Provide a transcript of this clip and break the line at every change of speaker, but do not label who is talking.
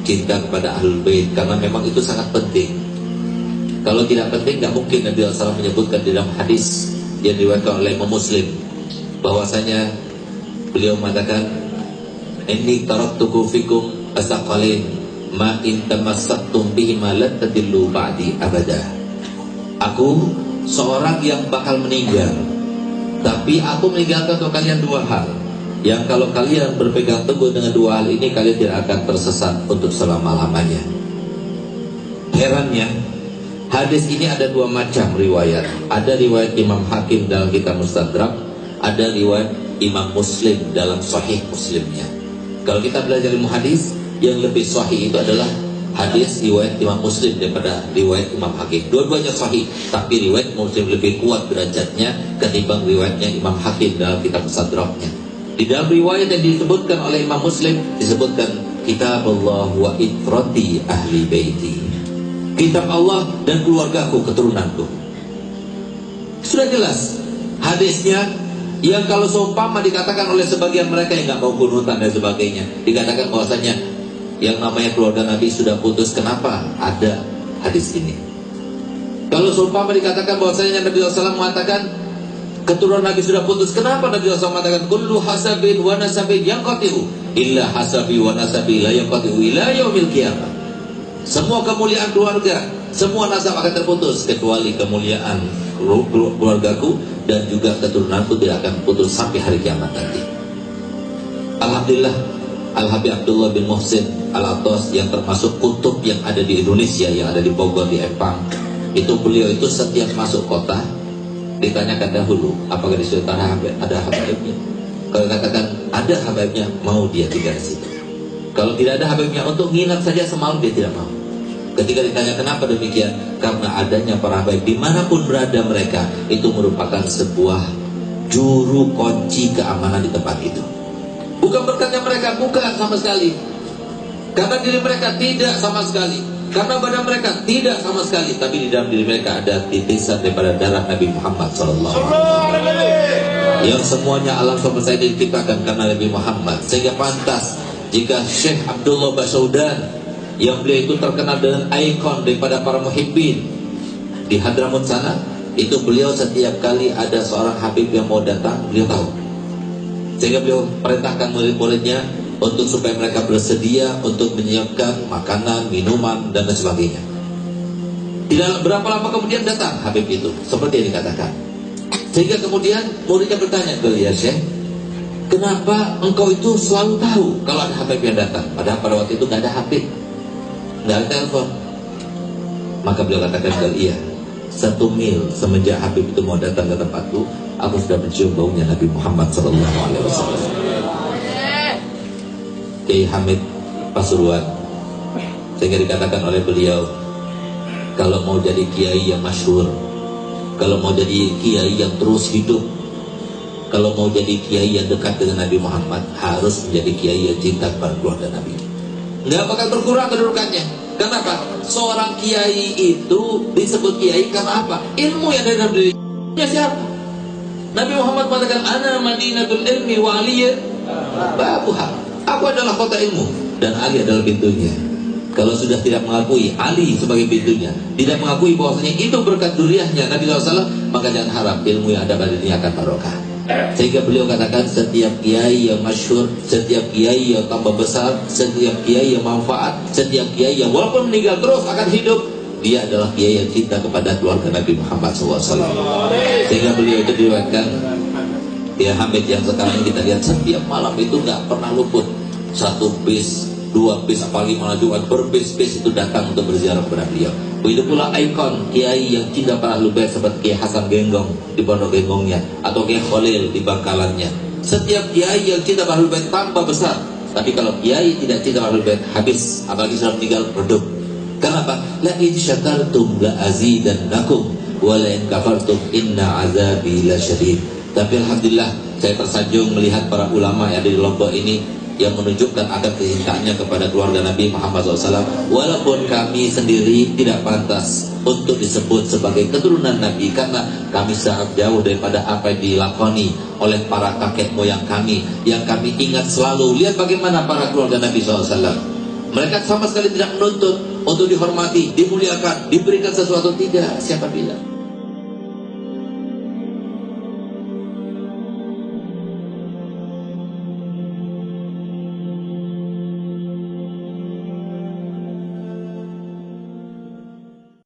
cinta kepada Ahlul Bait, karena memang itu sangat penting. Kalau tidak penting, nggak mungkin Nabi SAW menyebutkan di dalam hadis yang diriwayatkan oleh Imam Muslim, bahwasanya beliau mengatakan, inni taraktukum fikum asaqalain ma in tamassaktum bihima lan tadillu ba'di abada. Aku seorang yang bakal meninggal, tapi aku meninggalkan untuk kalian dua hal, yang kalau kalian berpegang teguh dengan dua hal ini, kalian tidak akan tersesat untuk selama-lamanya. Herannya, hadis ini ada dua macam riwayat. Ada riwayat Imam Hakim dalam kitab Mustadrak, ada riwayat Imam Muslim dalam Sahih Muslimnya. Kalau kita belajar ilmu hadis, yang lebih sahih itu adalah hadis riwayat Imam Muslim daripada riwayat Imam Hakim. Dua-duanya sahih, tapi riwayat Muslim lebih kuat derajatnya ketimbang riwayatnya Imam Hakim dalam kitab Mustadraknya. Di dalam riwayat yang disebutkan oleh Imam Muslim disebutkan kitab Allah wa itrati ahli baiti, kitab Allah dan keluargaku, keturunanku. Sudah jelas hadisnya, yang kalau seumpama dikatakan oleh sebagian mereka yang nggak mau kunutan dan sebagainya, dikatakan bahwasanya yang namanya keluarga Nabi sudah putus, kenapa ada hadis ini? Kalau seumpama dikatakan bahwasanya Nabi SAW mengatakan keturunan Nabi sudah putus, kenapa Nabi SAW mengatakan kullu hasabin wa nasabin yanqati'u illa hasabi wa nasabi la yanqati'u ila yaumil qiyamah. Semua kemuliaan keluarga, semua nasab akan terputus, kecuali kemuliaan keluargaku dan juga keturunanku tidak akan putus sampai hari kiamat nanti. Alhamdulillah, Al-Habib Abdullah bin Muhsin Al-Atas, yang termasuk kutub yang ada di Indonesia, yang ada di Bogor, di Empang, itu beliau itu setiap masuk kota ditanyakan dahulu apakah di situ ada Habibnya. Kalau katakan ada Habibnya, mau dia tinggal di situ. Kalau tidak ada Habibnya, untuk nginap saja semalam dia tidak mau. Ketika ditanya kenapa demikian, karena adanya para Habib dimanapun berada mereka, itu merupakan sebuah juru kunci keamanan di tempat itu. Bukan berkatnya mereka, bukan sama sekali. Karena diri mereka tidak sama sekali, karena badan mereka tidak sama sekali, tapi di dalam diri mereka ada titisan daripada darah Nabi Muhammad SAW, yang semuanya alam semesta saya diciptakan karena Nabi Muhammad. Sehingga pantas jika Syekh Abdullah Basaudan, yang beliau itu terkenal dengan ikon daripada para muhibbin di Hadramut sana, itu beliau setiap kali ada seorang Habib yang mau datang, beliau tahu. Sehingga beliau perintahkan murid-muridnya untuk supaya mereka bersedia untuk menyiapkan makanan, minuman, dan sebagainya. Tidak berapa lama kemudian datang Habib itu, seperti yang dikatakan. Sehingga kemudian muridnya bertanya, ya Syekh, kenapa engkau itu selalu tahu kalau ada Habib yang datang? Padahal pada waktu itu nggak ada Habib, nggak ada telepon. Maka beliau katakan, iya, 1 mil semenjak Habib itu mau datang ke tempatku, aku sudah mencium baunya Nabi Muhammad SAW. Kiai Hamid Pasuruan, sehingga dikatakan oleh beliau, kalau mau jadi kiai yang masyhur, kalau mau jadi kiai yang terus hidup, kalau mau jadi kiai yang dekat dengan Nabi Muhammad, harus menjadi kiai yang cinta kepada keluarga Nabi. Nggak bakal berkurang kedudukannya. Kenapa? Seorang kiai itu disebut kiai karena apa? Ilmu yang ada dalam dirinya. Siapa? Nabi Muhammad mengatakan, ana madinatul ilmi wa aliyya babuha. Aku adalah kota ilmu dan Ali adalah pintunya. Kalau sudah tidak mengakui Ali sebagai pintunya, tidak mengakui bahwasanya itu berkat duriahnya Nabi SAW, maka jangan harap ilmu yang ada pada dirinya akan barokah. Sehingga beliau katakan, setiap kiai yang masyhur, setiap kiai yang tambah besar, setiap kiai yang manfaat, setiap kiai yang walaupun meninggal terus akan hidup, dia adalah kiai yang cinta kepada keluarga Nabi Muhammad SAW. Sehingga beliau itu diriwayatkan, ya Hamid yang sekarang kita lihat setiap malam itu nggak pernah luput 1 bis, 2 bis, apalagi malah Jumat berbis-bis itu datang untuk berziarah kepada beliau. Begitu pula ikon kiai yang cinta para Ahlul Bait seperti Kiai Hasan Genggong di Pondok Genggongnya, atau Kiai Khalil di Bangkalannya. Setiap kiai yang cinta para Ahlul Bait tambah besar. Tapi kalau kiai tidak cinta para Ahlul Bait, habis, apalagi sudah meninggal, redup. Kenapa? La in syakartum la azidannakum wa la in kafartum inna azabi lasyadid. Tapi alhamdulillah saya tersanjung melihat para ulama yang ada di Lombok ini yang menunjukkan akan kecintaannya kepada keluarga Nabi Muhammad SAW. Walaupun kami sendiri tidak pantas untuk disebut sebagai keturunan Nabi, karena kami sangat jauh daripada apa yang dilakoni oleh para kakek moyang kami, yang kami ingat selalu. Lihat bagaimana para keluarga Nabi SAW. Mereka sama sekali tidak menuntut untuk dihormati, dimuliakan, diberikan sesuatu, tidak. Siapa bilang?